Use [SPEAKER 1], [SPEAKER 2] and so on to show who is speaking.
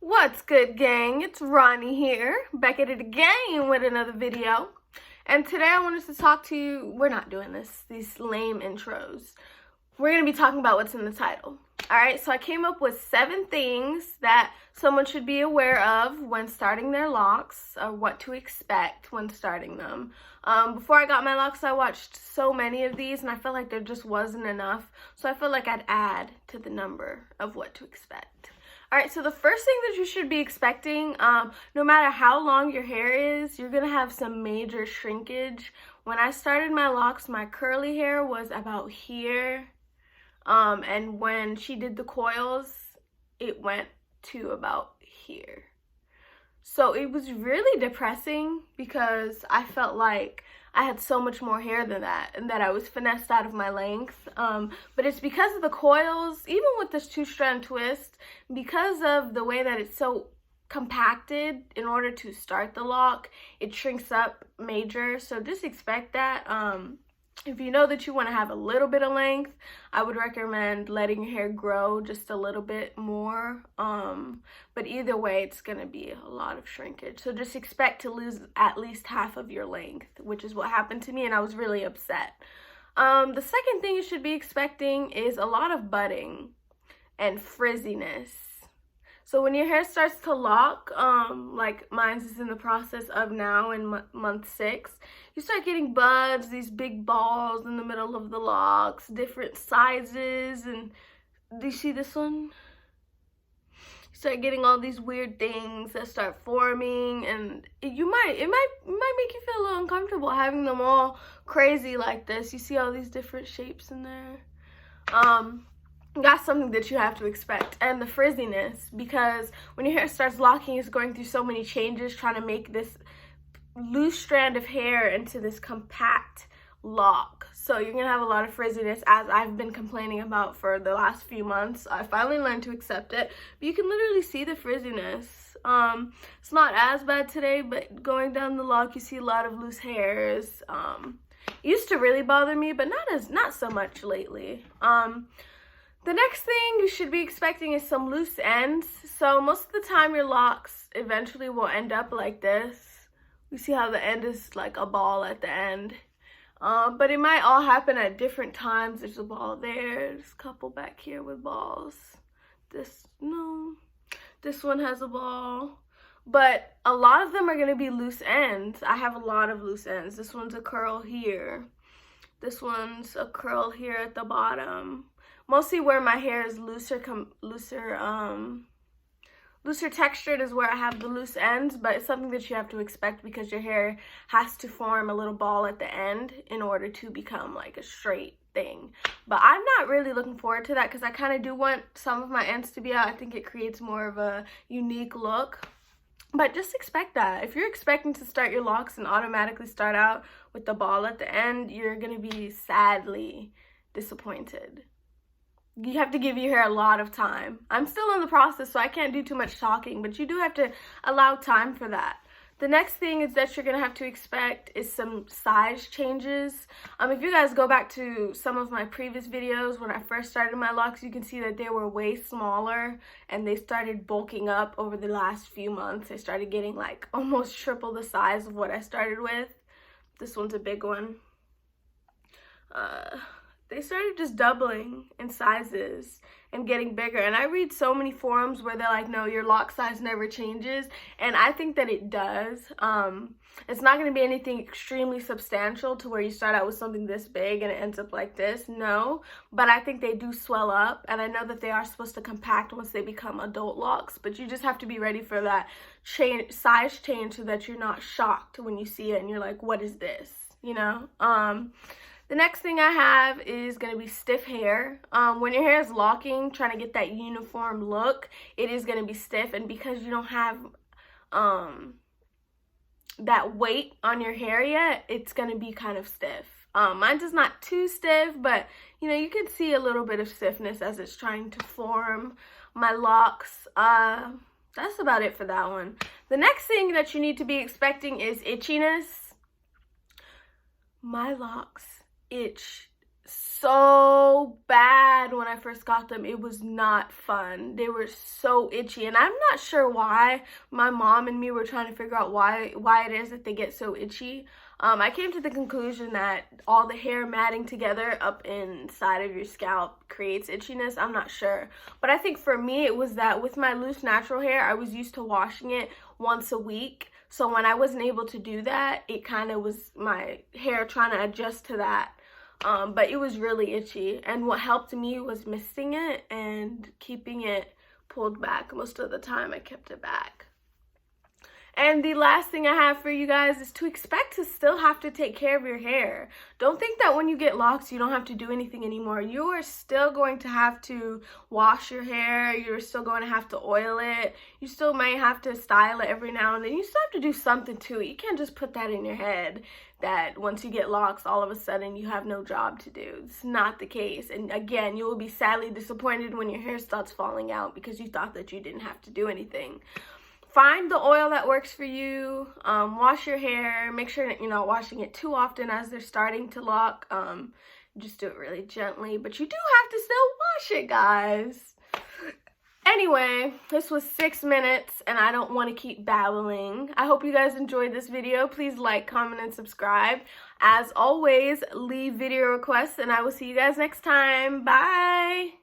[SPEAKER 1] What's good, gang? It's Ronnie here, back at it again with another video. And today I wanted to talk to you. We're not doing these lame intros. We're going to be talking about what's in the title. Alright, so I came up with 7 things that someone should be aware of when starting their locks, or what to expect when starting them. Before I got my locks, I watched so many of these, and I felt like there just wasn't enough. So I felt like I'd add to the number of what to expect. Alright, so the first thing that you should be expecting, no matter how long your hair is, you're going to have some major shrinkage. When I started my locks, my curly hair was about here. And when she did the coils, it went to about here. So it was really depressing because I felt like I had so much more hair than that and that I was finessed out of my length. But it's because of the coils, even with this 2-strand twist, because of the way that it's so compacted in order to start the lock, it shrinks up major. So just expect that. If you know that you want to have a little bit of length, I would recommend letting your hair grow just a little bit more. But either way, it's going to be a lot of shrinkage. So just expect to lose at least half of your length, which is what happened to me, and I was really upset. The second thing you should be expecting is a lot of budding and frizziness. So when your hair starts to lock, like mine is in the process of now in month 6, you start getting buds, these big balls in the middle of the locks, different sizes, and do you see this one? You start getting all these weird things that start forming, and it might make you feel a little uncomfortable having them all crazy like this. You see all these different shapes in there. That's something that you have to expect. And the frizziness, because when your hair starts locking, it's going through so many changes trying to make this loose strand of hair into this compact lock. So you're gonna have a lot of frizziness, as I've been complaining about for the last few months. I finally learned to accept it, but you can literally see the frizziness. It's not as bad today, but going down the lock, you see a lot of loose hairs. It used to really bother me, but not so much lately. The next thing you should be expecting is some loose ends. So most of the time your locks eventually will end up like this. You see how the end is like a ball at the end. But it might all happen at different times. There's a ball there. There's a couple back here with balls. This one has a ball. But a lot of them are going to be loose ends. I have a lot of loose ends. This one's a curl here. This one's a curl here at the bottom. Mostly where my hair is looser textured is where I have the loose ends, but it's something that you have to expect because your hair has to form a little ball at the end in order to become like a straight thing. But I'm not really looking forward to that because I kind of do want some of my ends to be out. I think it creates more of a unique look. But just expect that. If you're expecting to start your locks and automatically start out with the ball at the end, you're going to be sadly disappointed. You have to give your hair a lot of time. I'm still in the process, so I can't do too much talking, but you do have to allow time for that. The next thing is that you're going to have to expect is some size changes. If you guys go back to some of my previous videos when I first started my locks, you can see that they were way smaller and they started bulking up over the last few months. They started getting like almost triple the size of what I started with. This one's a big one. They started just doubling in sizes and getting bigger. And I read so many forums where they're like, no, your lock size never changes. And I think that it does. It's not going to be anything extremely substantial to where you start out with something this big and it ends up like this. No. But I think they do swell up. And I know that they are supposed to compact once they become adult locks. But you just have to be ready for that size change so that you're not shocked when you see it and you're like, what is this? You know? The next thing I have is going to be stiff hair. When your hair is locking, trying to get that uniform look, it is going to be stiff. And because you don't have that weight on your hair yet, it's going to be kind of stiff. Mine is not too stiff, but you know, you can see a little bit of stiffness as it's trying to form my locks. That's about it for that one. The next thing that you need to be expecting is itchiness. My locks itch so bad when I first got them. It was not fun. They were so itchy, and I'm not sure why. My mom and me were trying to figure out why it is that they get so itchy. I came to the conclusion that all the hair matting together up inside of your scalp creates itchiness. I'm not sure, but I think for me it was that with my loose natural hair, I was used to washing it once a week. So when I wasn't able to do that, it kind of was my hair trying to adjust to that. But it was really itchy, and what helped me was misting it and keeping it pulled back. Most of the time I kept it back. And the last thing I have for you guys is to expect to still have to take care of your hair. Don't think that when you get locks, you don't have to do anything anymore. You are still going to have to wash your hair. You're still going to have to oil it. You still may have to style it every now and then. You still have to do something to it. You can't just put that in your head that once you get locks, all of a sudden you have no job to do. It's not the case. And again, you will be sadly disappointed when your hair starts falling out because you thought that you didn't have to do anything. Find the oil that works for you. Wash your hair. Make sure that you're not washing it too often as they're starting to lock. Just do it really gently, but you do have to still wash it, guys. Anyway, this was 6 minutes, and I don't want to keep babbling. I hope you guys enjoyed this video. Please like, comment, and subscribe. As always, leave video requests, and I will see you guys next time. Bye!